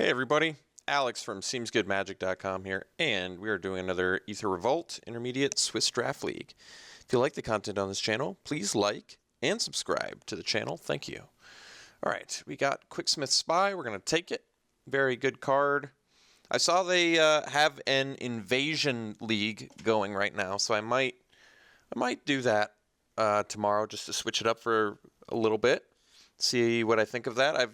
Hey everybody, Alex from SeemsGoodMagic.com here, and we are doing another Aether Revolt Intermediate Swiss Draft League. If you like the content on this channel, please like and subscribe to the channel. Thank you. Alright, we got Quicksmith Spy. We're going to take it. Very good card. I saw they have an Invasion League going right now, so I might do that tomorrow just to switch it up for a little bit. See what I think of that.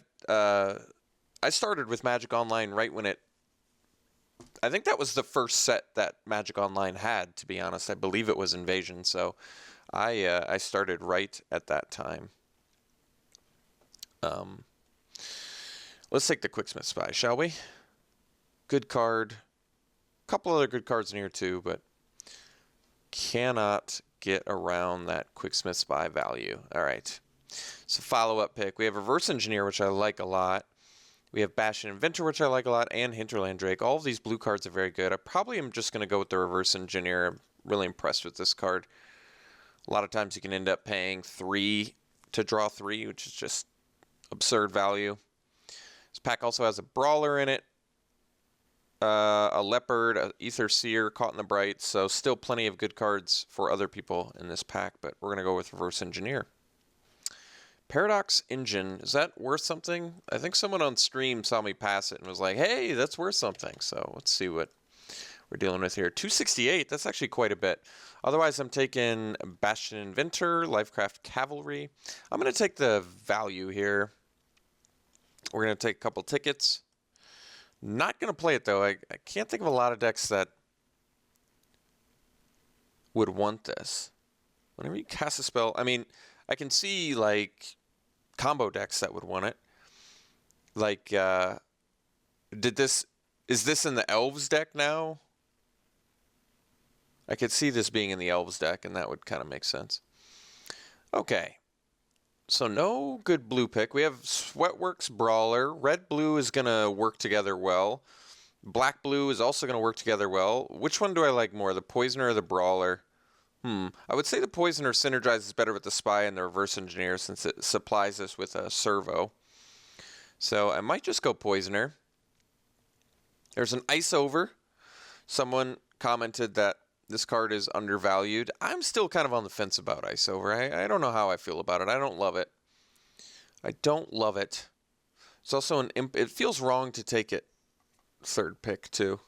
I started with Magic Online right when I think that was the first set that Magic Online had, to be honest. I believe it was Invasion, so I started right at that time. Let's take the Quicksmith Spy, shall we? Good card. A couple other good cards in here too, but cannot get around that Quicksmith Spy value. All right. So follow-up pick. We have Reverse Engineer, which I like a lot. We have Bastion Inventor, which I like a lot, and Hinterland Drake. All of these blue cards are very good. I probably am just going to go with the Reverse Engineer. I'm really impressed with this card. A lot of times you can end up paying 3 to draw 3, which is just absurd value. This pack also has a Brawler in it, a Leopard, a Aether Seer, Caught in the Bright, so still plenty of good cards for other people in this pack, but we're going to go with Reverse Engineer. Paradox Engine, is that worth something? I think someone on stream saw me pass it and was like, hey, that's worth something. So let's see what we're dealing with here. 268, that's actually quite a bit. Otherwise, I'm taking Bastion Inventor, Lifecraft Cavalry. I'm going to take the value here. We're going to take a couple tickets. Not going to play it, though. I can't think of a lot of decks that would want this. Whenever you cast a spell, I mean, I can see, like, combo decks that would want it. Like, is this in the Elves deck now? I could see this being in the Elves deck, and that would kind of make sense. Okay. So no good blue pick. We have Sweatworks Brawler. Red-blue is going to work together well. Black-blue is also going to work together well. Which one do I like more, the Poisoner or the Brawler? I would say the Poisoner synergizes better with the Spy and the Reverse Engineer since it supplies us with a servo. So I might just go Poisoner. There's an Ice Over. Someone commented that this card is undervalued. I'm still kind of on the fence about Ice Over. I don't know how I feel about it. I don't love it. I don't love it. It's also it feels wrong to take it third pick too.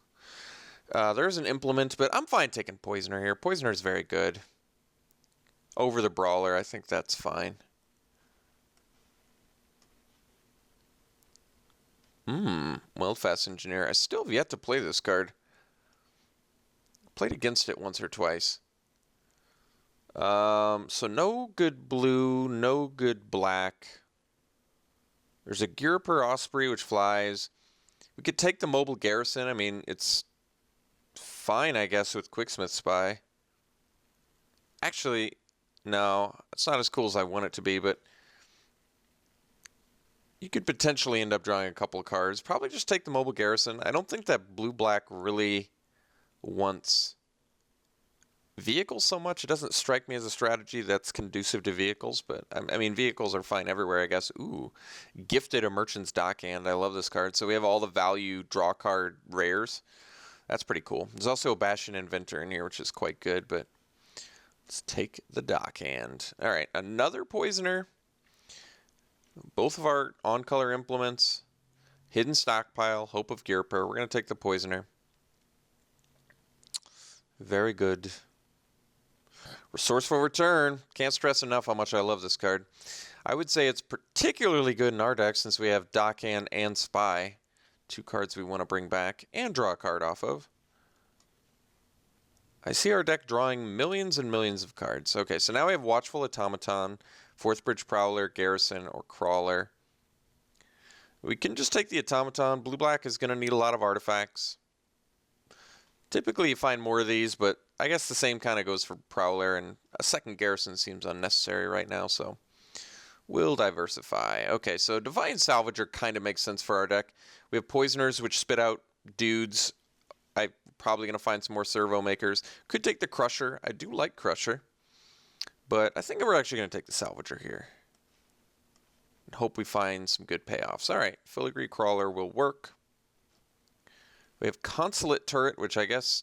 There's an Implement, but I'm fine taking Poisoner here. Poisoner is very good. Over the Brawler, I think that's fine. Well-Fast Engineer. I still have yet to play this card. Played against it once or twice. So no good blue, no good black. There's a Gyriper Osprey, which flies. We could take the Mobile Garrison. I mean, it's fine, I guess, with Quicksmith Spy. Actually, no, it's not as cool as I want it to be, but you could potentially end up drawing a couple of cards. Probably just take the Mobile Garrison. I don't think that blue-black really wants vehicles so much. It doesn't strike me as a strategy that's conducive to vehicles, but I mean, vehicles are fine everywhere, I guess. Ooh, Gifted a Merchant's Dockhand. I love this card. So we have all the value draw card rares. That's pretty cool. There's also a Bastion Inventor in here, which is quite good, but let's take the Dockhand. All right, another Poisoner. Both of our on-color implements. Hidden Stockpile, Hope of Gyriper. We're going to take the Poisoner. Very good. Resourceful Return. Can't stress enough how much I love this card. I would say it's particularly good in our deck since we have Dockhand and Spy. 2 cards we want to bring back and draw a card off of. I see our deck drawing millions and millions of cards. Okay, so now we have Watchful Automaton, Fourth Bridge Prowler, Garrison, or Crawler. We can just take the Automaton. Blue-black is going to need a lot of artifacts. Typically you find more of these, but I guess the same kind of goes for Prowler, and a second Garrison seems unnecessary right now, so we'll diversify. Okay, so Divine Salvager kind of makes sense for our deck. We have Poisoners, which spit out dudes. I'm probably going to find some more Servo Makers. Could take the Crusher. I do like Crusher. But I think we're actually going to take the Salvager here. And hope we find some good payoffs. All right, Filigree Crawler will work. We have Consulate Turret, which I guess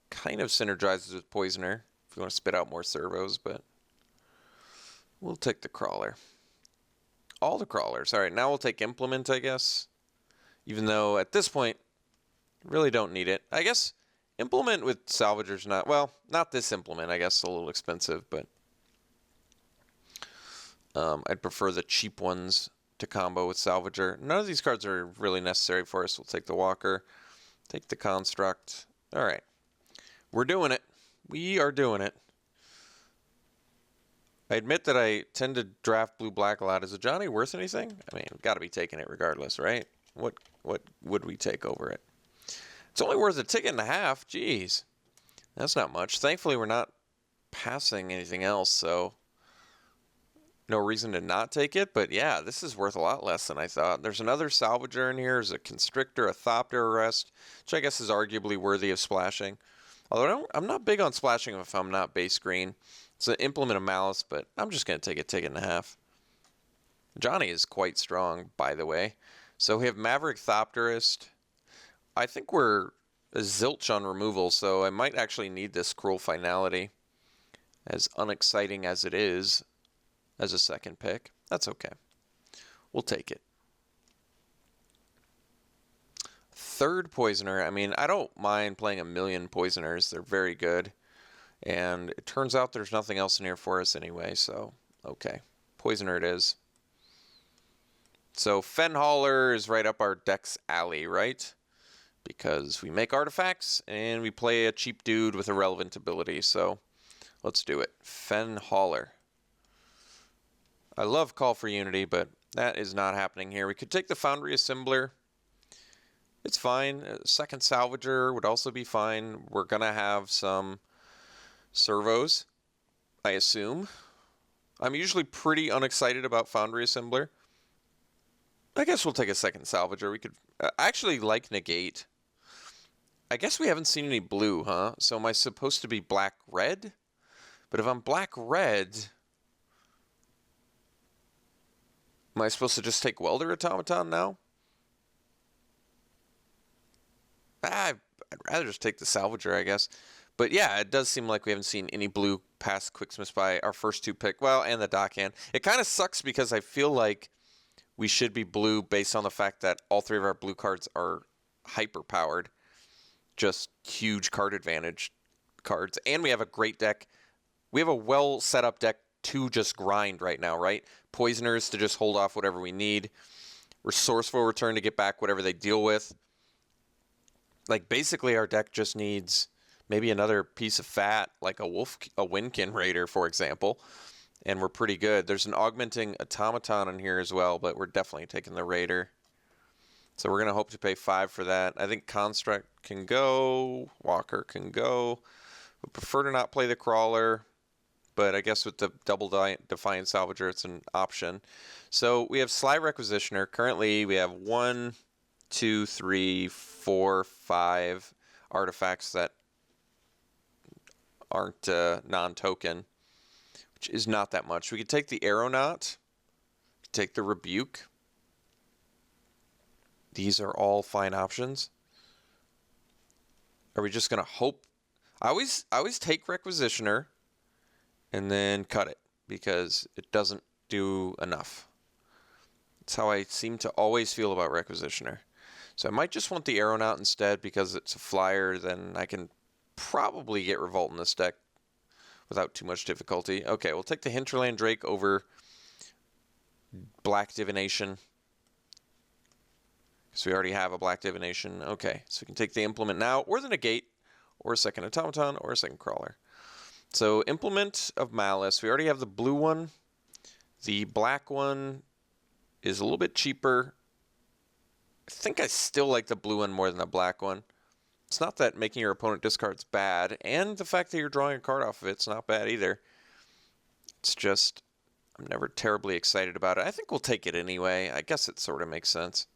kind of synergizes with Poisoner if you want to spit out more servos, but we'll take the Crawler. All the Crawlers. All right, now we'll take Implement, I guess. Even though at this point, really don't need it. I guess Implement with Salvager's not, well, not this Implement, I guess, a little expensive, but I'd prefer the cheap ones to combo with Salvager. None of these cards are really necessary for us. We'll take the Walker, take the Construct. All right. We're doing it. We are doing it. I admit that I tend to draft blue-black a lot. Is a Johnny worth anything? I mean, got to be taking it regardless, right? What would we take over it? It's only worth a ticket and a half. Jeez. That's not much. Thankfully, we're not passing anything else, so no reason to not take it, but yeah, this is worth a lot less than I thought. There's another Salvager in here. There's a Constrictor, a Thopter Arrest, which I guess is arguably worthy of splashing. Although I'm not big on splashing if I'm not base green. It's an Implement of Malice, but I'm just going to take a ticket and a half. Johnny is quite strong, by the way. So we have Maverick Thopterist. I think we're a zilch on removal, so I might actually need this Cruel Finality. As unexciting as it is, as a second pick. That's okay. We'll take it. Third Poisoner. I mean, I don't mind playing a million Poisoners. They're very good. And it turns out there's nothing else in here for us anyway, so okay. Poisoner it is. So Fenhauler is right up our deck's alley, right? Because we make artifacts and we play a cheap dude with a relevant ability, so let's do it. Fenhauler. I love Call for Unity, but that is not happening here. We could take the Foundry Assembler. It's fine. Second Salvager would also be fine. We're going to have some servos, I assume. I'm usually pretty unexcited about Foundry Assembler. I guess we'll take a second Salvager. We could actually like Negate. I guess we haven't seen any blue, huh? So am I supposed to be black-red? But if I'm black-red, am I supposed to just take Welder Automaton now? I'd rather just take the Salvager, I guess. But yeah, it does seem like we haven't seen any blue past Quicksmith by our first two pick. Well, and the Dockhand. It kind of sucks because I feel like we should be blue based on the fact that all three of our blue cards are hyper-powered. Just huge card advantage cards. And we have a great deck. We have a well set up deck to just grind right now, right? Poisoners to just hold off whatever we need. Resourceful Return to get back whatever they deal with. Like, basically, our deck just needs maybe another piece of fat, like a Winkin Raider, for example, and we're pretty good. There's an Augmenting Automaton in here as well, but we're definitely taking the Raider. So we're going to hope to pay 5 for that. I think Construct can go. Walker can go. We prefer to not play the Crawler, but I guess with the double Defiant Salvager, it's an option. So we have Sly Requisitioner. Currently, we have 1, 2, 3, 4, 5 artifacts that aren't non-token, which is not that much. We could take the Aeronaut, take the Rebuke. These are all fine options. Are we just going to hope? I always take Requisitioner and then cut it because it doesn't do enough. That's how I seem to always feel about Requisitioner. So I might just want the Aeronaut instead because it's a flyer. Then I can probably get Revolt in this deck without too much difficulty. Okay, we'll take the Hinterland Drake over Black Divination. Because we already have a Black Divination. Okay, so we can take the Implement now, or the Negate, or a second Automaton, or a second Crawler. So Implement of Malice. We already have the blue one. The black one is a little bit cheaper. I think I still like the blue one more than the black one. It's not that making your opponent discard's bad, and the fact that you're drawing a card off of it's not bad either. It's just, I'm never terribly excited about it. I think we'll take it anyway. I guess it sort of makes sense.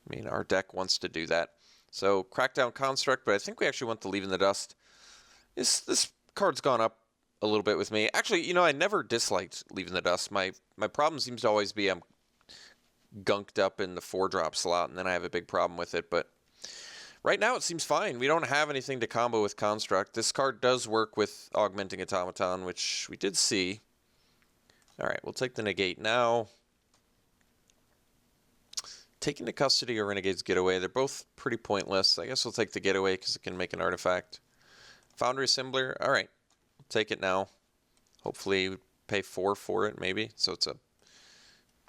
I mean, our deck wants to do that. So, Crackdown Construct, but I think we actually want the Leave in the Dust. This card's gone up a little bit with me. Actually, you know, I never disliked Leave in the Dust. My problem seems to always be I'm gunked up in the 4-drop slot, and then I have a big problem with it. But right now it seems fine. We don't have anything to combo with Construct. This card does work with Augmenting Automaton, which we did see. All right, we'll take the negate now. Taking the custody or Renegade's Getaway, they're both pretty pointless. I guess we'll take the Getaway because it can make an artifact. Foundry Assembler, all right, we'll take it now. Hopefully we pay 4 for it, maybe. So it's a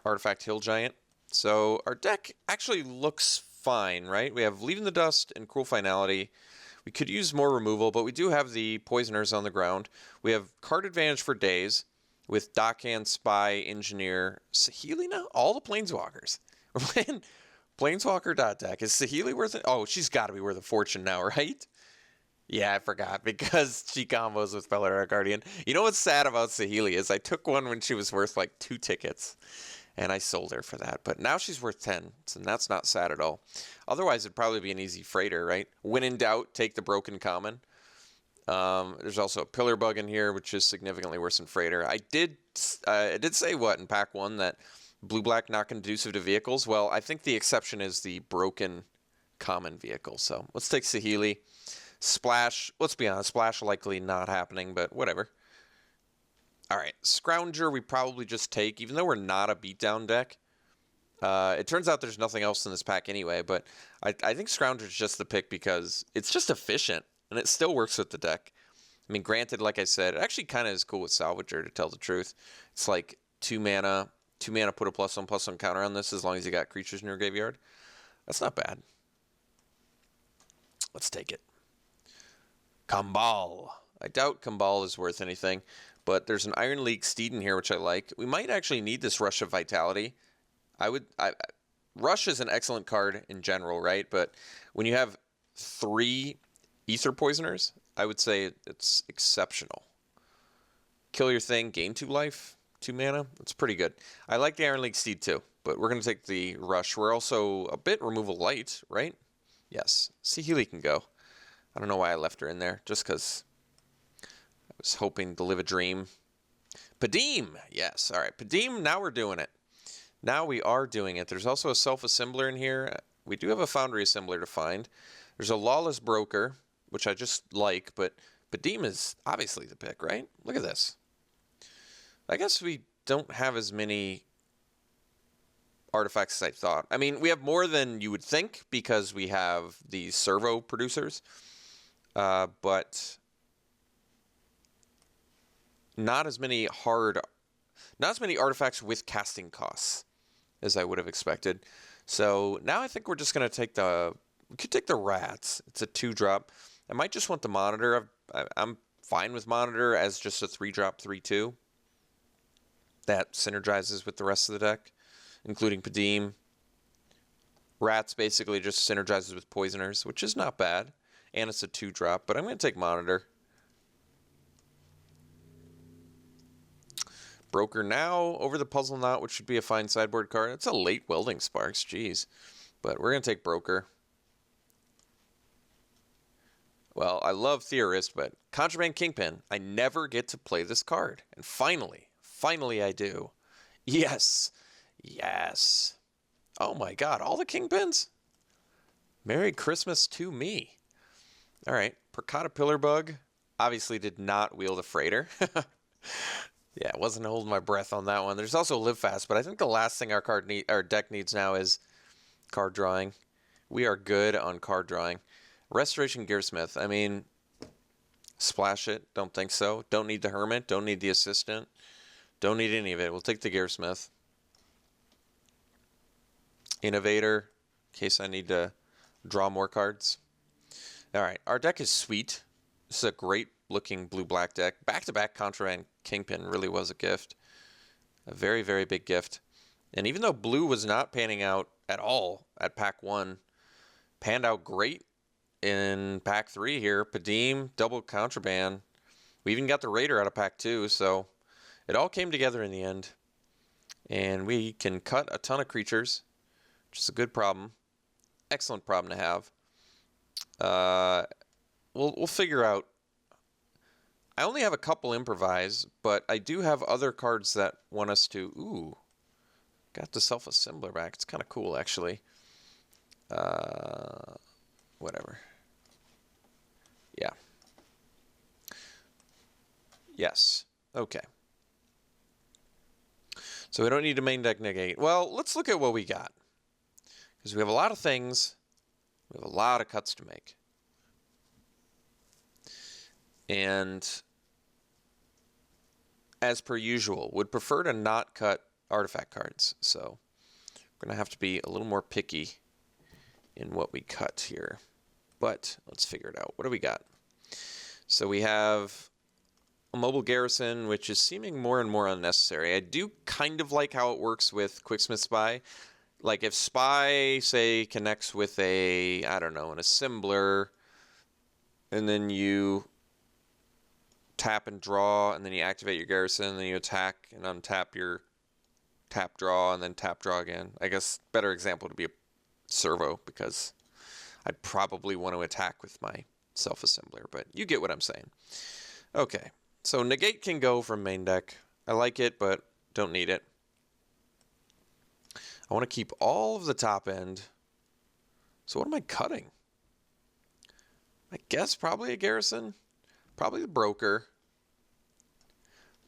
Artifact Hill Giant. So our deck actually looks fine, right? We have Leaving the Dust and Cruel Finality. We could use more removal, but we do have the Poisoners on the ground. We have card advantage for days with Dockhand, Spy, Engineer, Saheeli now? All the Planeswalkers. We're playing Planeswalker deck. Is Saheeli worth it? Oh, she's got to be worth a fortune now, right? Yeah, I forgot because she combos with Felidar Guardian. You know what's sad about Saheeli is I took one when she was worth like 2 tickets, and I sold her for that. But now she's worth 10, so that's not sad at all. Otherwise, it'd probably be an easy freighter, right? When in doubt, take the Broken Common. There's also a Pillar Bug in here, which is significantly worse than freighter. I did say what in pack 1 that blue-black not conducive to vehicles. Well, I think the exception is the Broken Common vehicle. So let's take Saheeli. Splash, let's be honest, Splash likely not happening, but whatever. All right, Scrounger we probably just take, even though we're not a beatdown deck. It turns out there's nothing else in this pack anyway, but I think Scrounger is just the pick because it's just efficient, and it still works with the deck. I mean, granted, like I said, it actually kind of is cool with Salvager, to tell the truth. It's like 2 mana, put a +1/+1 counter on this as long as you got creatures in your graveyard. That's not bad. Let's take it. Kambal. I doubt Kambal is worth anything, but there's an Iron League Steed in here, which I like. We might actually need this Rush of Vitality. Rush is an excellent card in general, right? But when you have 3 Aether Poisoners, I would say it's exceptional. Kill your thing, gain 2 life, 2 mana. That's pretty good. I like the Iron League Steed too, but we're going to take the Rush. We're also a bit removal light, right? Yes. Saheeli can go. I don't know why I left her in there, just because I was hoping to live a dream. Padeem! Yes, all right. Padeem, now we're doing it. Now we are doing it. There's also a Self-Assembler in here. We do have a Foundry Assembler to find. There's a Lawless Broker, which I just like, but Padeem is obviously the pick, right? Look at this. I guess we don't have as many artifacts as I thought. I mean, we have more than you would think because we have these servo producers. But not as many artifacts with casting costs as I would have expected. So now I think we're just going to take we could take the Rats. It's a 2-drop. I might just want the Monitor. I'm fine with Monitor as just a 3-drop 3/2. That synergizes with the rest of the deck, including Padeem. Rats basically just synergizes with Poisoners, which is not bad. And it's a 2-drop, but I'm going to take Monitor. Broker now over the Puzzle Knot, which should be a fine sideboard card. It's a late Welding Sparks, jeez. But we're going to take Broker. Well, I love Theorist, but Contraband Kingpin, I never get to play this card. And finally I do. Yes. Yes. Oh my god, all the Kingpins? Merry Christmas to me. All right, Percata Pillar Bug obviously did not wield a freighter. Yeah, wasn't holding my breath on that one. There's also Live Fast, but I think the last thing our deck needs now is card drawing. We are good on card drawing. Restoration Gearsmith. I mean, splash it. Don't think so. Don't need the Hermit. Don't need the Assistant. Don't need any of it. We'll take the Gearsmith. Innovator, in case I need to draw more cards. All right, our deck is sweet. This is a great looking blue-black deck. Back-to-back Contraband Kingpin really was a gift. A very, very big gift. And even though blue was not panning out at all at pack 1, panned out great in pack 3 here. Padeem, double Contraband. We even got the Raider out of pack 2, so it all came together in the end. And we can cut a ton of creatures, which is a good problem. Excellent problem to have. We'll figure out. I only have a couple improvise, but I do have other cards that want us to. Ooh, Got the self-assembler back. It's kind of cool, actually. Whatever. Yeah. Yes. Okay. So we don't need to main deck negate. Well, let's look at what we got. Because we have a lot of things. We have a lot of cuts to make. And as per usual, would prefer to not cut artifact cards. So we're going to have to be a little more picky in what we cut here. But let's figure it out. What do we got? So we have a mobile garrison, which is seeming more and more unnecessary. I do kind of like how it works with Quicksmith Spy. Like if Spy, say, connects with a, I don't know, an assembler, and then you tap and draw, and then you activate your garrison, and then you attack and untap your tap draw, and then tap draw again. I guess better example would be a servo, because I'd probably want to attack with my self-assembler, but you get what I'm saying. Okay, so negate can go from main deck. I like it, but don't need it. I want to keep all of the top end. So what am I cutting? I guess probably a garrison. Probably the broker.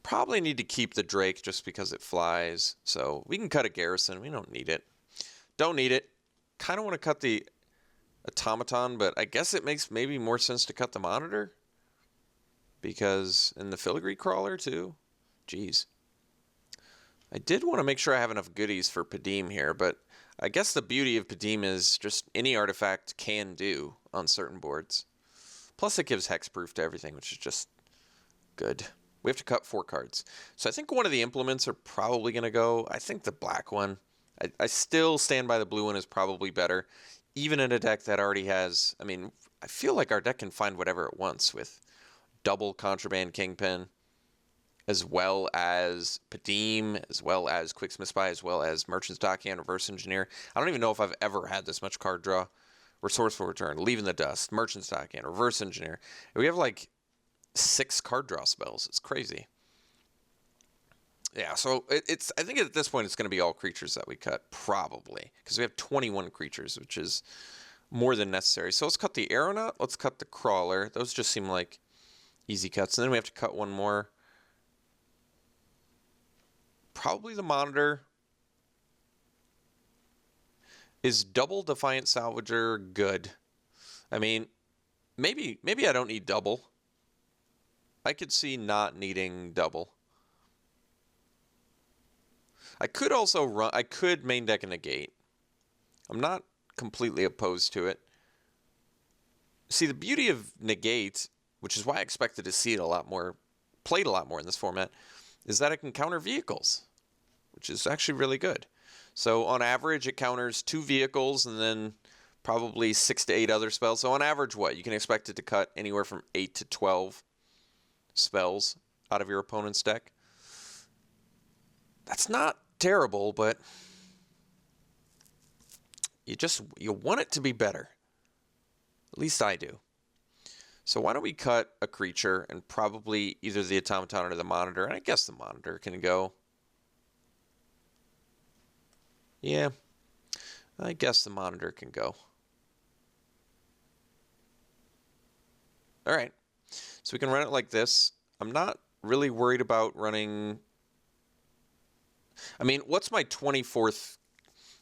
Probably need to keep the Drake just because it flies. So we can cut a garrison. We don't need it. Don't need it. Kind of want to cut the automaton, but I guess it makes maybe more sense to cut the monitor. Because in the filigree crawler too. Jeez. I did want to make sure I have enough goodies for Padim here, but I guess the beauty of Padim is just any artifact can do on certain boards. Plus it gives hexproof to everything, which is just good. We have to cut 4 cards. So I think one of the implements are probably going to go. I think the black one. I still stand by the blue one is probably better. Even in a deck that already has, I mean, I feel like our deck can find whatever it wants with double Contraband Kingpin, as well as Padim, as well as Quicksmith Spy, as well as Merchant's Dockyard, Reverse Engineer. I don't even know if I've ever had this much card draw. Resourceful Return, Leaving the Dust, Merchant's Dockyard, Reverse Engineer. We have like 6 card draw spells. It's crazy. Yeah, so I think at this point it's going to be all creatures that we cut, probably. Because we have 21 creatures, which is more than necessary. So let's cut the Aeronaut, let's cut the Crawler. Those just seem like easy cuts. And then we have to cut one more. Probably the Monitor. Is double Defiant Salvager good? I mean, maybe I don't need double. I could see not needing double. I could also run, I could main deck a negate. I'm not completely opposed to it. See, the beauty of negate, which is why I expected to see it a lot more, played a lot more in this format, is that it can counter vehicles, which is actually really good. So on average, it counters 2 vehicles and then probably 6 to 8 other spells. So on average, what? You can expect it to cut anywhere from 8 to 12 spells out of your opponent's deck. That's not terrible, but you want it to be better. At least I do. So why don't we cut a creature and probably either the Automaton or the Monitor, and I guess the Monitor can go. Yeah, I guess the Monitor can go. All right, so we can run it like this. I'm not really worried about running. I mean, what's my 24th?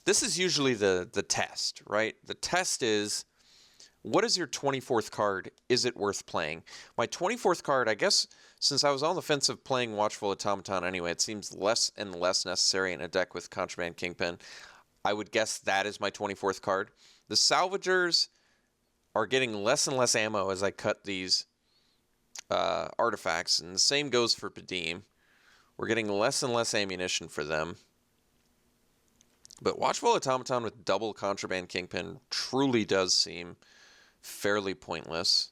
This is usually the test, right? The test is, what is your 24th card? Is it worth playing? My 24th card, I guess, since I was on the fence of playing Watchful Automaton anyway, it seems less and less necessary in a deck with Contraband Kingpin. I would guess that is my 24th card. The Salvagers are getting less and less ammo as I cut these artifacts, and the same goes for Padim. We're getting less and less ammunition for them. But Watchful Automaton with double Contraband Kingpin truly does seem fairly pointless.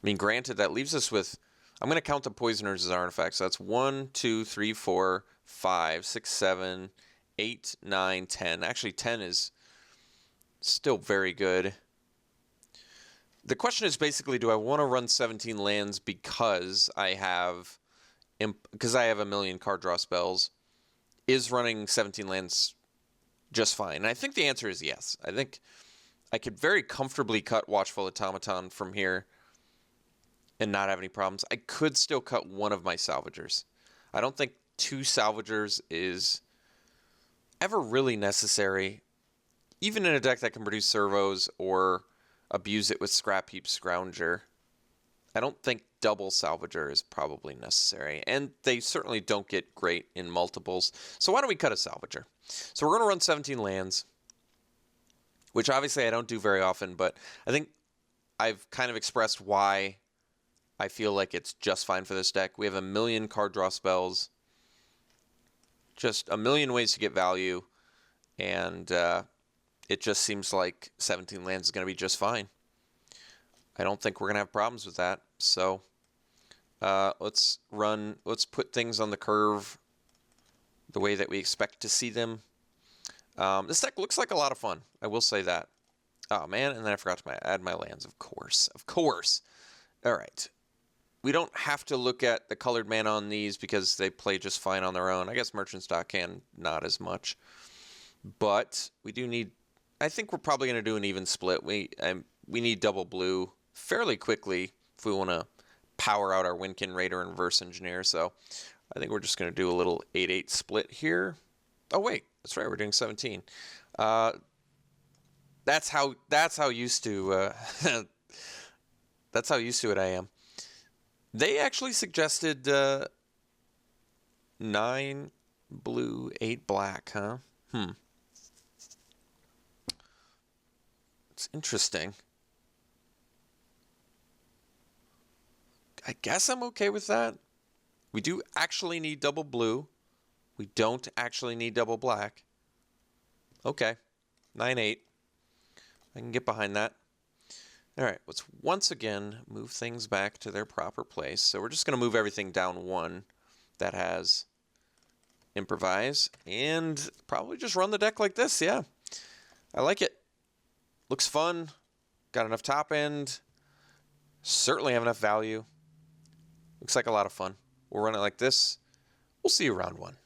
I mean, granted, that leaves us with, I'm going to count the Poisoners as artifacts. So that's 1, 2, 3, 4, 5, 6, 7, 8, 9, 10. Actually, 10 is still very good. The question is basically, do I want to run 17 lands because I have a million card draw spells? Is running 17 lands just fine? And I think the answer is yes. I think I could very comfortably cut Watchful Automaton from here and not have any problems. I could still cut one of my Salvagers. I don't think 2 Salvagers is ever really necessary, even in a deck that can produce servos or abuse it with Scrap Heap Scrounger. I don't think double Salvager is probably necessary, and they certainly don't get great in multiples. So why don't we cut a Salvager? So we're going to run 17 lands, which obviously I don't do very often, but I think I've kind of expressed why I feel like it's just fine for this deck. We have a million card draw spells, just a million ways to get value, and it just seems like 17 lands is going to be just fine. I don't think we're going to have problems with that. So let's put things on the curve the way that we expect to see them. This deck looks like a lot of fun. I will say that. Oh, man, and then I forgot to add my lands, of course. Of course. All right. We don't have to look at the colored mana on these because they play just fine on their own. I guess Merchant's Dock can, not as much. But we do need... I think we're probably going to do an even split. We need double blue fairly quickly if we want to power out our Winkin Raider and Reverse Engineer. So I think we're just going to do a little 8-8 split here. Oh, wait. That's right. We're doing 17. That's how used to that's how used to it I am. They actually suggested 9 blue, 8 black, huh? It's interesting. I guess I'm okay with that. We do actually need double blue. We don't actually need double black. Okay. 9-8. I can get behind that. All right, let's once again move things back to their proper place. So we're just going to move everything down 1 that has Improvise and probably just run the deck like this. Yeah, I like it. Looks fun. Got enough top end. Certainly have enough value. Looks like a lot of fun. We'll run it like this. We'll see you round 1.